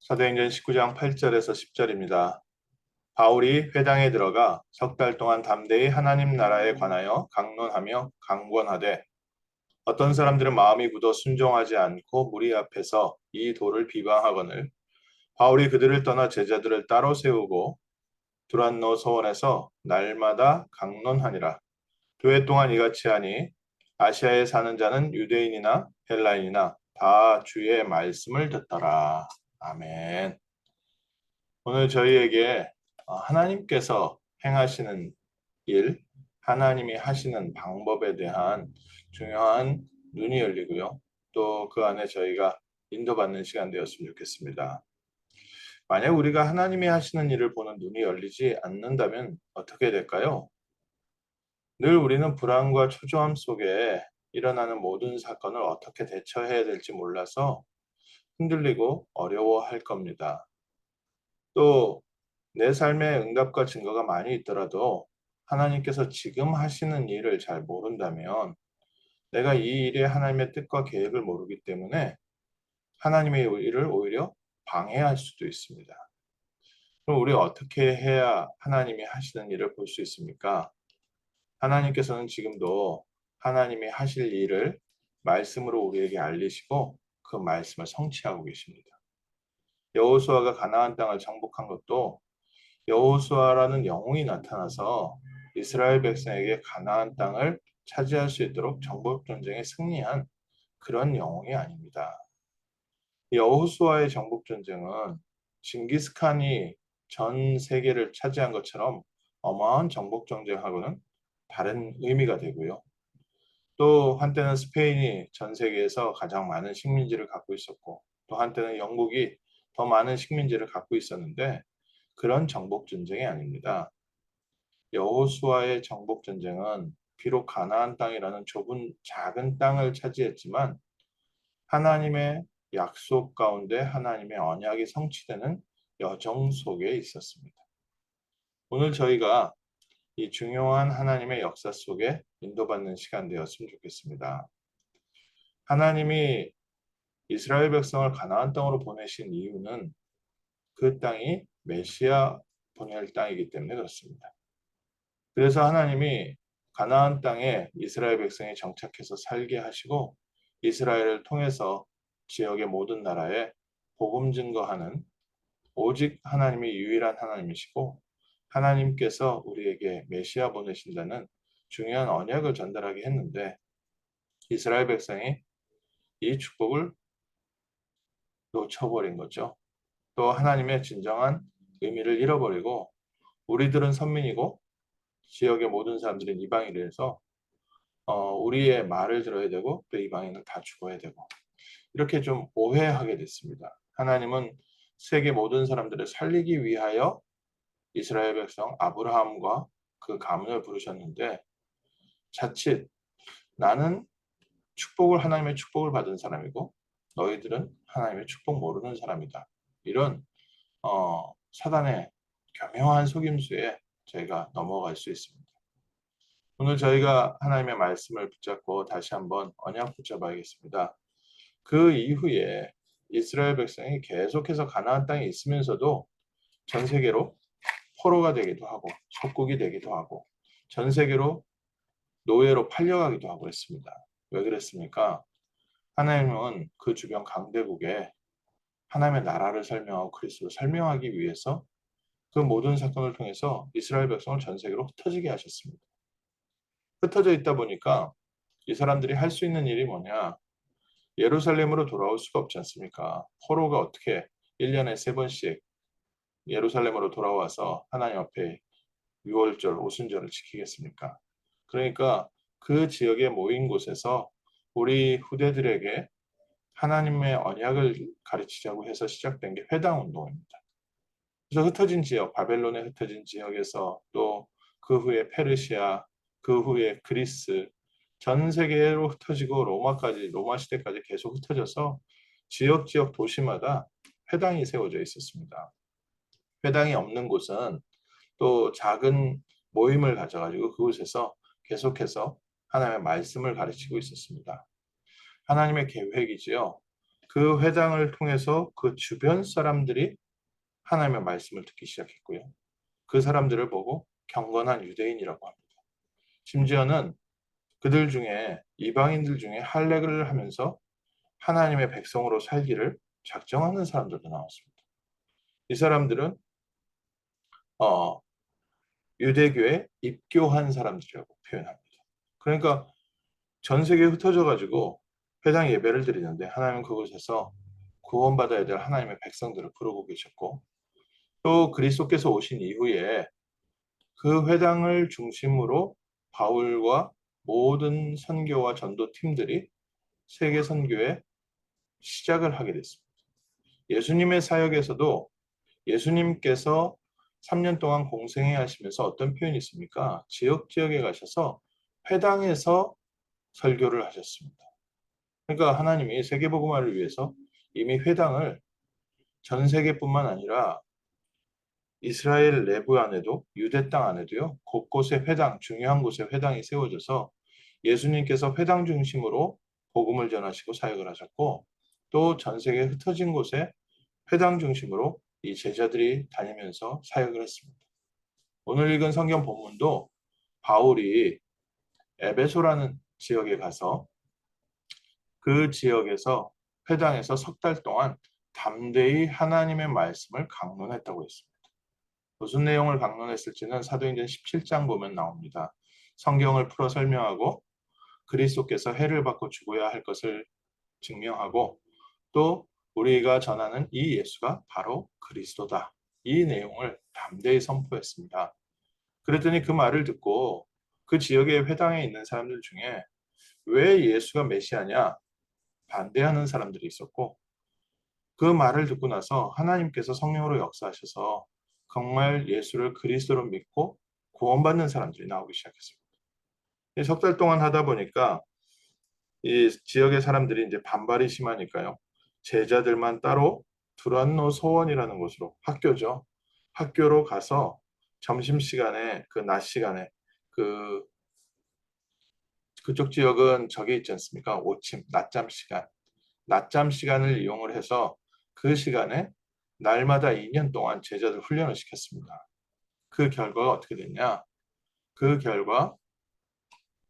사도행전 19장 8절에서 10절입니다. 바울이 회당에 들어가 석 달 동안 담대히 하나님 나라에 관하여 강론하며 강권하되 어떤 사람들은 마음이 굳어 순종하지 않고 무리 앞에서 이 도를 비방하거늘 바울이 그들을 떠나 제자들을 따로 세우고 두란노 서원에서 날마다 강론하니라. 교회 동안 이같이 하니 아시아에 사는 자는 유대인이나 헬라인이나 다 주의 말씀을 듣더라. 아멘. 오늘 저희에게 하나님께서 행하시는 일, 하나님이 하시는 방법에 대한 중요한 눈이 열리고요. 또 그 안에 저희가 인도받는 시간 되었으면 좋겠습니다. 만약 우리가 하나님이 하시는 일을 보는 눈이 열리지 않는다면 어떻게 될까요? 늘 우리는 불안과 초조함 속에 일어나는 모든 사건을 어떻게 대처해야 될지 몰라서 흔들리고 어려워할 겁니다. 또 내 삶의 응답과 증거가 많이 있더라도 하나님께서 지금 하시는 일을 잘 모른다면 내가 이 일에 하나님의 뜻과 계획을 모르기 때문에 하나님의 일을 오히려 방해할 수도 있습니다. 그럼 우리가 어떻게 해야 하나님이 하시는 일을 볼 수 있습니까? 하나님께서는 지금도 하나님이 하실 일을 말씀으로 우리에게 알리시고 그 말씀을 성취하고 계십니다. 여호수아가 가나안 땅을 정복한 것도 여호수아라는 영웅이 나타나서 이스라엘 백성에게 가나안 땅을 차지할 수 있도록 정복 전쟁에 승리한 그런 영웅이 아닙니다. 여호수아의 정복 전쟁은 징기스칸이 전 세계를 차지한 것처럼 어마어마한 정복 전쟁하고는 다른 의미가 되고요. 또 한때는 스페인이 전 세계에서 가장 많은 식민지를 갖고 있었고 또 한때는 영국이 더 많은 식민지를 갖고 있었는데 그런 정복 전쟁이 아닙니다. 여호수아의 정복 전쟁은 비록 가나안 땅이라는 좁은 작은 땅을 차지했지만 하나님의 약속 가운데 하나님의 언약이 성취되는 여정 속에 있었습니다. 오늘 저희가 이 중요한 하나님의 역사 속에 인도받는 시간 되었으면 좋겠습니다. 하나님이 이스라엘 백성을 가나안 땅으로 보내신 이유는 그 땅이 메시아 보낼 땅이기 때문에 그렇습니다. 그래서 하나님이 가나안 땅에 이스라엘 백성이 정착해서 살게 하시고 이스라엘을 통해서 지역의 모든 나라에 복음 증거하는 오직 하나님이 유일한 하나님이시고 하나님께서 우리에게 메시아 보내신다는 중요한 언약을 전달하게 했는데 이스라엘 백성이 이 축복을 놓쳐버린 거죠. 또 하나님의 진정한 의미를 잃어버리고 우리들은 선민이고 지역의 모든 사람들은 이방인이라서 우리의 말을 들어야 되고 또 이방인은 다 죽어야 되고 이렇게 좀 오해하게 됐습니다. 하나님은 세계 모든 사람들을 살리기 위하여 이스라엘 백성 아브라함과 그 가문을 부르셨는데 자칫 나는 하나님의 축복을 받은 사람이고 너희들은 하나님의 축복 모르는 사람이다. 이런 사단의 교묘한 속임수에 저희가 넘어갈 수 있습니다. 오늘 저희가 하나님의 말씀을 붙잡고 다시 한번 언약 붙잡아야겠습니다. 그 이후에 이스라엘 백성이 계속해서 가나안 땅에 있으면서도 전 세계로 포로가 되기도 하고 속국이 되기도 하고 전 세계로 노예로 팔려가기도 하고 했습니다. 왜 그랬습니까? 하나님은 그 주변 강대국에 하나님의 나라를 설명하고 그리스도를 설명하기 위해서 그 모든 사건을 통해서 이스라엘 백성을 전 세계로 흩어지게 하셨습니다. 흩어져 있다 보니까 이 사람들이 할 수 있는 일이 뭐냐? 예루살렘으로 돌아올 수가 없지 않습니까? 포로가 어떻게 1년에 3번씩 예루살렘으로 돌아와서 하나님 앞에 유월절, 오순절을 지키겠습니까? 그러니까 그 지역에 모인 곳에서 우리 후대들에게 하나님의 언약을 가르치자고 해서 시작된 게 회당 운동입니다. 그래서 흩어진 지역, 바벨론에 흩어진 지역에서 또 그 후에 페르시아, 그 후에 그리스, 전 세계로 흩어지고 로마 시대까지 계속 흩어져서 지역 도시마다 회당이 세워져 있었습니다. 회당이 없는 곳은 또 작은 모임을 가져가지고 그곳에서 계속해서 하나님의 말씀을 가르치고 있었습니다. 하나님의 계획이지요. 그 회당을 통해서 그 주변 사람들이 하나님의 말씀을 듣기 시작했고요. 그 사람들을 보고 경건한 유대인이라고 합니다. 심지어는 그들 중에 이방인들 중에 할례를 하면서 하나님의 백성으로 살기를 작정하는 사람들도 나왔습니다. 이 사람들은 어, 유대교에 입교한 사람들이라고 표현합니다. 그러니까 전 세계에 흩어져 가지고 회당 예배를 드리는데 하나님은 그곳에서 구원받아야 될 하나님의 백성들을 부르고 계셨고 또 그리스도께서 오신 이후에 그 회당을 중심으로 바울과 모든 선교와 전도 팀들이 세계 선교에 시작을 하게 됐습니다. 예수님의 사역에서도 예수님께서 3년 동안 공생애 하시면서 어떤 표현이 있습니까? 지역에 가셔서 회당에서 설교를 하셨습니다. 그러니까 하나님이 세계복음화를 위해서 이미 회당을 전 세계뿐만 아니라 이스라엘 내부 안에도 유대 땅 안에도요. 곳곳에 회당, 중요한 곳에 회당이 세워져서 예수님께서 회당 중심으로 복음을 전하시고 사역을 하셨고 또 전 세계 흩어진 곳에 회당 중심으로 이 제자들이 다니면서 사역을 했습니다. 오늘 읽은 성경 본문도 바울이 에베소라는 지역에 가서 그 지역에서 회당에서 석 달 동안 담대히 하나님의 말씀을 강론했다고 했습니다. 무슨 내용을 강론했을지는 사도행전 17장 보면 나옵니다. 성경을 풀어 설명하고 그리스도께서 해를 받고 죽어야 할 것을 증명하고 또 우리가 전하는 이 예수가 바로 그리스도다. 이 내용을 담대히 선포했습니다. 그랬더니 그 말을 듣고 그 지역의 회당에 있는 사람들 중에 왜 예수가 메시아냐 반대하는 사람들이 있었고 그 말을 듣고 나서 하나님께서 성령으로 역사하셔서 정말 예수를 그리스도로 믿고 구원받는 사람들이 나오기 시작했습니다. 석 달 동안 하다 보니까 이 지역의 사람들이 이제 반발이 심하니까요. 제자들만 따로 두란노 소원이라는 곳으로 학교죠. 학교로 가서 점심시간에 그 낮 시간에 그 그쪽 지역은 저기 있지 않습니까? 오침 낮잠 시간. 낮잠 시간을 이용을 해서 그 시간에 날마다 2년 동안 제자들 훈련을 시켰습니다. 그 결과가 어떻게 됐냐? 그 결과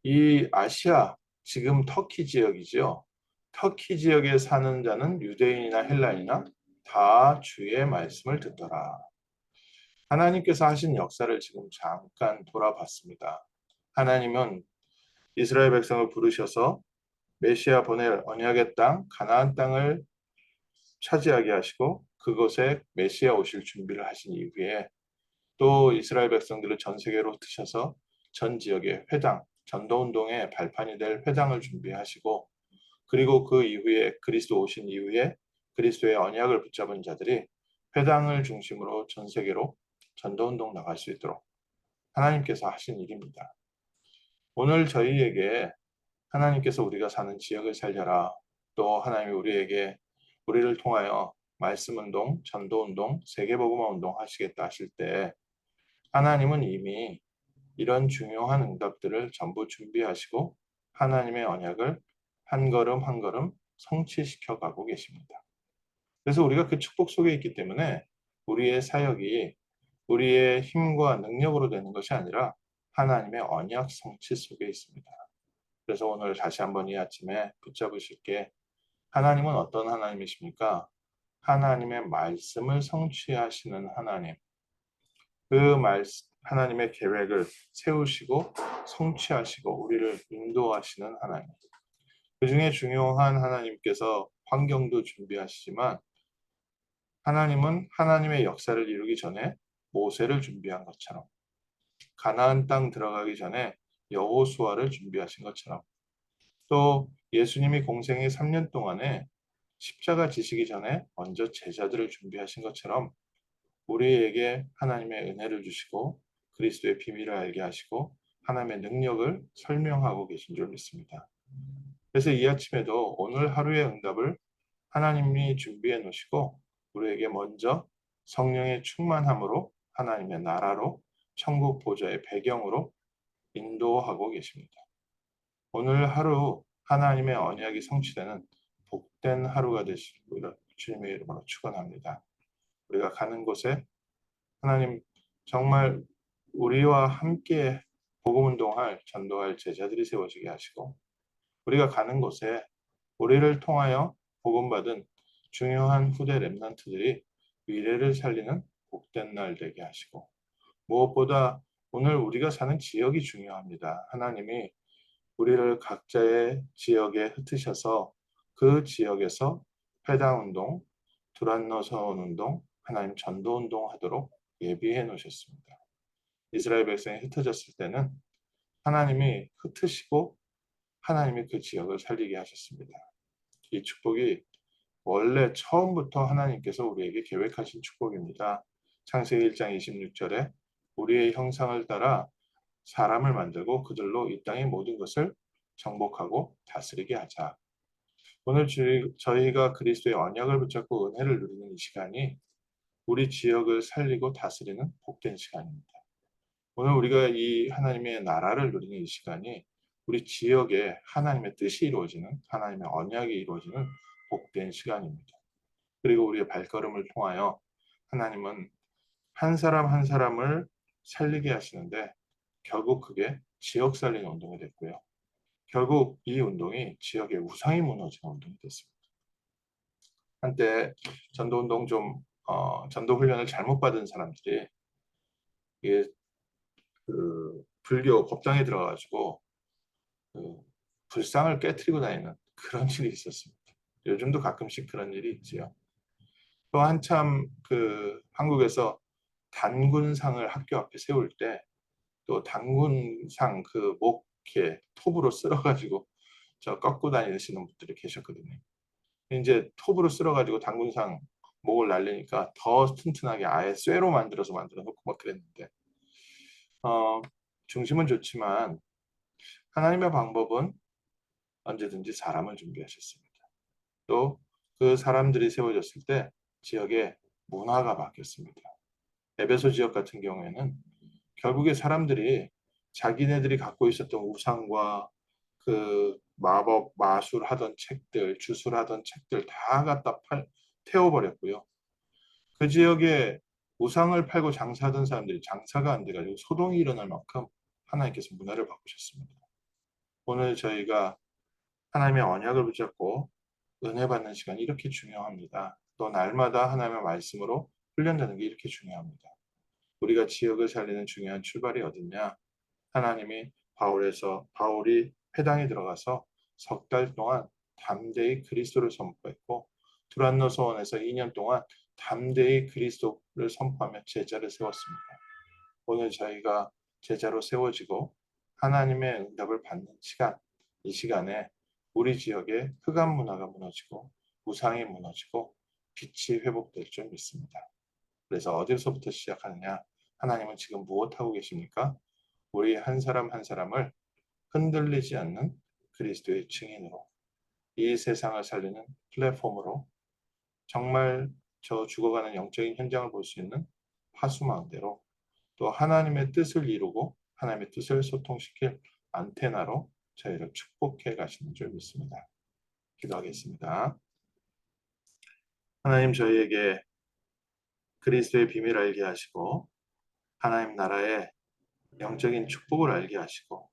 이 아시아 지금 터키 지역이죠. 터키 지역에 사는 자는 유대인이나 헬라인이나 다 주의 말씀을 듣더라. 하나님께서 하신 역사를 지금 잠깐 돌아봤습니다. 하나님은 이스라엘 백성을 부르셔서 메시아 보낼 언약의 땅, 가나안 땅을 차지하게 하시고 그곳에 메시아 오실 준비를 하신 이후에 또 이스라엘 백성들을 전 세계로 흩으셔서 전 지역의 회당, 전도운동의 발판이 될 회당을 준비하시고 그리고 그 이후에 그리스도 오신 이후에 그리스도의 언약을 붙잡은 자들이 회당을 중심으로 전 세계로 전도운동 나갈 수 있도록 하나님께서 하신 일입니다. 오늘 저희에게 하나님께서 우리가 사는 지역을 살려라. 또 하나님이 우리에게 우리를 통하여 말씀운동, 전도운동, 세계복음화운동 하시겠다 하실 때 하나님은 이미 이런 중요한 응답들을 전부 준비하시고 하나님의 언약을 한 걸음 한 걸음 성취시켜 가고 계십니다. 그래서 우리가 그 축복 속에 있기 때문에 우리의 사역이 우리의 힘과 능력으로 되는 것이 아니라 하나님의 언약 성취 속에 있습니다. 그래서 오늘 다시 한번 이 아침에 붙잡으실 게 하나님은 어떤 하나님이십니까? 하나님의 말씀을 성취하시는 하나님. 그 말씀, 하나님의 계획을 세우시고 성취하시고 우리를 인도하시는 하나님. 그 중에 중요한 하나님께서 환경도 준비하시지만 하나님은 하나님의 역사를 이루기 전에 모세를 준비한 것처럼 가나안 땅 들어가기 전에 여호수아를 준비하신 것처럼 또 예수님이 공생의 3년 동안에 십자가 지시기 전에 먼저 제자들을 준비하신 것처럼 우리에게 하나님의 은혜를 주시고 그리스도의 비밀을 알게 하시고 하나님의 능력을 설명하고 계신 줄 믿습니다. 그래서 이 아침에도 오늘 하루의 응답을 하나님이 준비해 놓으시고 우리에게 먼저 성령의 충만함으로 하나님의 나라로 천국 보좌의 배경으로 인도하고 계십니다. 오늘 하루 하나님의 언약이 성취되는 복된 하루가 되시기를 주님의 이름으로 축원합니다. 우리가 가는 곳에 하나님 정말 우리와 함께 복음운동할 전도할 제자들이 세워지게 하시고 우리가 가는 곳에 우리를 통하여 복음받은 중요한 후대 렘넌트들이 미래를 살리는 복된 날 되게 하시고 무엇보다 오늘 우리가 사는 지역이 중요합니다. 하나님이 우리를 각자의 지역에 흩으셔서 그 지역에서 회당운동, 두란노 서원운동, 하나님 전도운동 하도록 예비해 놓으셨습니다. 이스라엘 백성이 흩어졌을 때는 하나님이 흩으시고 하나님이 그 지역을 살리게 하셨습니다. 이 축복이 원래 처음부터 하나님께서 우리에게 계획하신 축복입니다. 창세기 1장 26절에 우리의 형상을 따라 사람을 만들고 그들로 이 땅의 모든 것을 정복하고 다스리게 하자. 오늘 저희가 그리스도의 언약을 붙잡고 은혜를 누리는 이 시간이 우리 지역을 살리고 다스리는 복된 시간입니다. 오늘 우리가 이 하나님의 나라를 누리는 이 시간이 우리 지역에 하나님의 뜻이 이루어지는 하나님의 언약이 이루어지는 복된 시간입니다. 그리고 우리의 발걸음을 통하여 하나님은 한 사람 한 사람을 살리게 하시는데 결국 그게 지역 살리는 운동이 됐고요. 결국 이 운동이 지역의 우상이 무너지는 운동이 됐습니다. 한때 전도운동 전도 훈련을 잘못 받은 사람들이 이게 불교 법당에 들어가가지고 불상을 깨트리고 다니는 그런 일이 있었습니다. 요즘도 가끔씩 그런 일이 있지요. 또 한참 한국에서 단군상을 학교 앞에 세울 때 또 단군상 목에 톱으로 쓸어가지고 저 꺾고 다니시는 분들이 계셨거든요. 이제 톱으로 쓸어가지고 단군상 목을 날리니까 더 튼튼하게 아예 쇠로 만들어 놓고 막 그랬는데 중심은 좋지만 하나님의 방법은 언제든지 사람을 준비하셨습니다. 또 그 사람들이 세워졌을 때 지역의 문화가 바뀌었습니다. 에베소 지역 같은 경우에는 결국에 사람들이 자기네들이 갖고 있었던 우상과 마법 마술 하던 책들, 주술하던 책들 다 갖다 태워버렸고요. 그 지역에 우상을 팔고 장사하던 사람들이 장사가 안 돼가지고 소동이 일어날 만큼 하나님께서 문화를 바꾸셨습니다. 오늘 저희가 하나님의 언약을 붙잡고 은혜 받는 시간이 이렇게 중요합니다. 또 날마다 하나님의 말씀으로 훈련되는 게 이렇게 중요합니다. 우리가 지역을 살리는 중요한 출발이 어딨냐? 하나님이 바울이 회당에 들어가서 석 달 동안 담대히 그리스도를 선포했고 두란노 서원에서 2년 동안 담대히 그리스도를 선포하며 제자를 세웠습니다. 오늘 저희가 제자로 세워지고 하나님의 응답을 받는 시간, 이 시간에 우리 지역의 흑암 문화가 무너지고 우상이 무너지고 빛이 회복될 줄 믿습니다. 그래서 어디서부터 시작하느냐? 하나님은 지금 무엇하고 계십니까? 우리 한 사람 한 사람을 흔들리지 않는 그리스도의 증인으로 이 세상을 살리는 플랫폼으로 정말 저 죽어가는 영적인 현장을 볼 수 있는 파수망대로 또 하나님의 뜻을 이루고 하나님의 뜻을 소통시킬 안테나로 저희를 축복해 가시는 줄 믿습니다. 기도하겠습니다. 하나님 저희에게 그리스도의 비밀을 알게 하시고 하나님 나라의 영적인 축복을 알게 하시고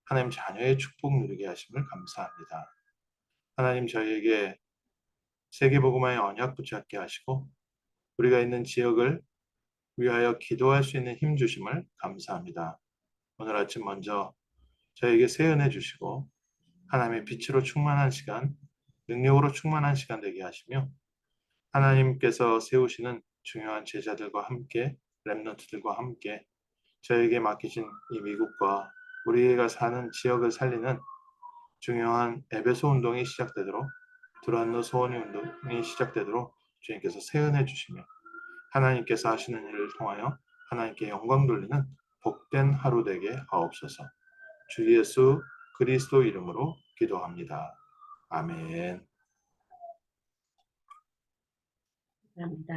하나님 자녀의 축복 누리게 하심을 감사합니다. 하나님 저희에게 세계복음화의 언약 붙잡게 하시고 우리가 있는 지역을 위하여 기도할 수 있는 힘 주심을 감사합니다. 오늘 아침 먼저 저에게 새 은혜 주시고 하나님의 빛으로 충만한 시간, 능력으로 충만한 시간 되게 하시며 하나님께서 세우시는 중요한 제자들과 함께 렘넌트들과 함께 저에게 맡기신 이 미국과 우리가 사는 지역을 살리는 중요한 에베소 운동이 시작되도록 두란노 소원의 운동이 시작되도록 주님께서 새 은혜 주시며 하나님께서 하시는 일을 통하여 하나님께 영광 돌리는 복된 하루 되게 하옵소서. 주 예수 그리스도 이름으로 기도합니다. 아멘. 감사합니다.